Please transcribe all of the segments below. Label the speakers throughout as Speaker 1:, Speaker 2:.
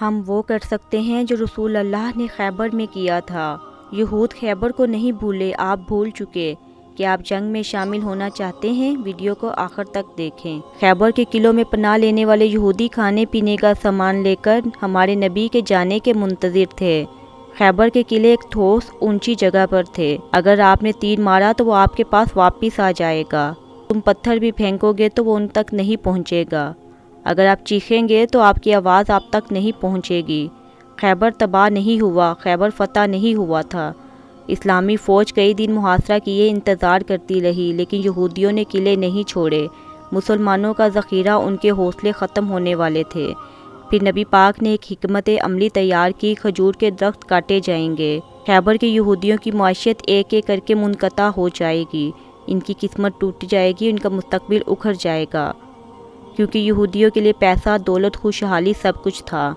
Speaker 1: ہم وہ کر سکتے ہیں جو رسول اللہ نے خیبر میں کیا تھا۔ یہود خیبر کو نہیں بھولے، آپ بھول چکے۔ کہ آپ جنگ میں شامل ہونا چاہتے ہیں؟ ویڈیو کو آخر تک دیکھیں۔ خیبر کے قلعوں میں پناہ لینے والے یہودی کھانے پینے کا سامان لے کر ہمارے نبی کے جانے کے منتظر تھے۔ خیبر کے قلعے ایک ٹھوس اونچی جگہ پر تھے۔ اگر آپ نے تیر مارا تو وہ آپ کے پاس واپس آ جائے گا۔ تم پتھر بھی پھینکو گے تو وہ ان تک نہیں پہنچے گا۔ اگر آپ چیخیں گے تو آپ کی آواز آپ تک نہیں پہنچے گی۔ خیبر تباہ نہیں ہوا، خیبر فتح نہیں ہوا تھا۔ اسلامی فوج کئی دن محاصرہ کیے انتظار کرتی رہی، لیکن یہودیوں نے قلعے نہیں چھوڑے۔ مسلمانوں کا ذخیرہ، ان کے حوصلے ختم ہونے والے تھے۔ پھر نبی پاک نے ایک حکمت عملی تیار کی، کھجور کے درخت کاٹے جائیں گے۔ خیبر کے یہودیوں کی معیشت ایک ایک کر کے منقطع ہو جائے گی، ان کی قسمت ٹوٹ جائے گی، ان کا مستقبل اکھڑ جائے گا، کیونکہ یہودیوں کے لیے پیسہ، دولت، خوشحالی سب کچھ تھا۔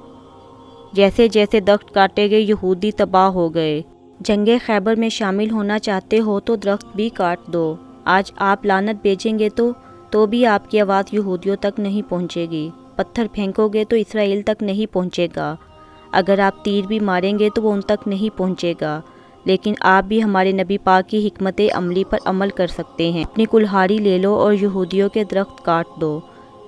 Speaker 1: جیسے جیسے درخت کاٹے گئے، یہودی تباہ ہو گئے۔ جنگ خیبر میں شامل ہونا چاہتے ہو تو درخت بھی کاٹ دو۔ آج آپ لعنت بھیجیں گے تو بھی آپ کی آواز یہودیوں تک نہیں پہنچے گی۔ پتھر پھینکو گے تو اسرائیل تک نہیں پہنچے گا۔ اگر آپ تیر بھی ماریں گے تو وہ ان تک نہیں پہنچے گا۔ لیکن آپ بھی ہمارے نبی پاک کی حکمت عملی پر عمل کر سکتے ہیں۔ اپنی کلہاڑی لے لو اور یہودیوں کے درخت کاٹ دو۔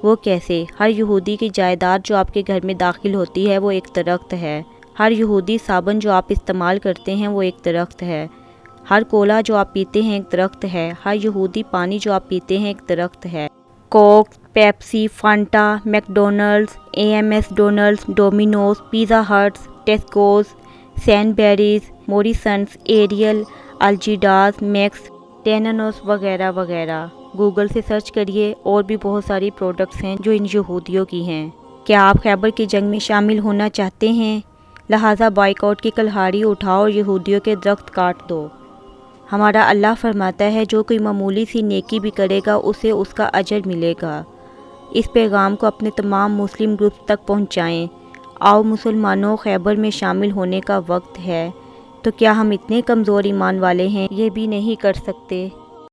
Speaker 1: وہ کیسے؟ ہر یہودی کی جائیداد جو آپ کے گھر میں داخل ہوتی ہے وہ ایک درخت ہے۔ ہر یہودی صابن جو آپ استعمال کرتے ہیں وہ ایک درخت ہے۔ ہر کولا جو آپ پیتے ہیں ایک درخت ہے۔ ہر یہودی پانی جو آپ پیتے ہیں ایک درخت ہے۔ Coke, Pepsi, Fanta, McDonald's, M S Donald's, Domino's, pizza Huts, Tesco's, Sainsbury's, Morrisons, Ariel, الجیڈاز، میکس، ٹیننوس وغیرہ وغیرہ۔ گوگل سے سرچ کریے، اور بھی بہت ساری پروڈکٹس ہیں جو ان یہودیوں کی ہیں۔ کیا آپ خیبر کی جنگ میں شامل ہونا چاہتے ہیں؟ لہٰذا بائیکاٹ کی کلہاڑی اٹھاؤ اور یہودیوں کے درخت کاٹ دو۔ ہمارا اللہ فرماتا ہے جو کوئی معمولی سی نیکی بھی کرے گا اسے اس کا اجر ملے گا۔ اس پیغام کو اپنے تمام مسلم گروپس تک پہنچائیں۔ آؤ مسلمانوں، خیبر میں شامل ہونے کا وقت ہے۔ تو کیا ہم اتنے کمزور ایمان والے ہیں یہ بھی نہیں کر سکتے؟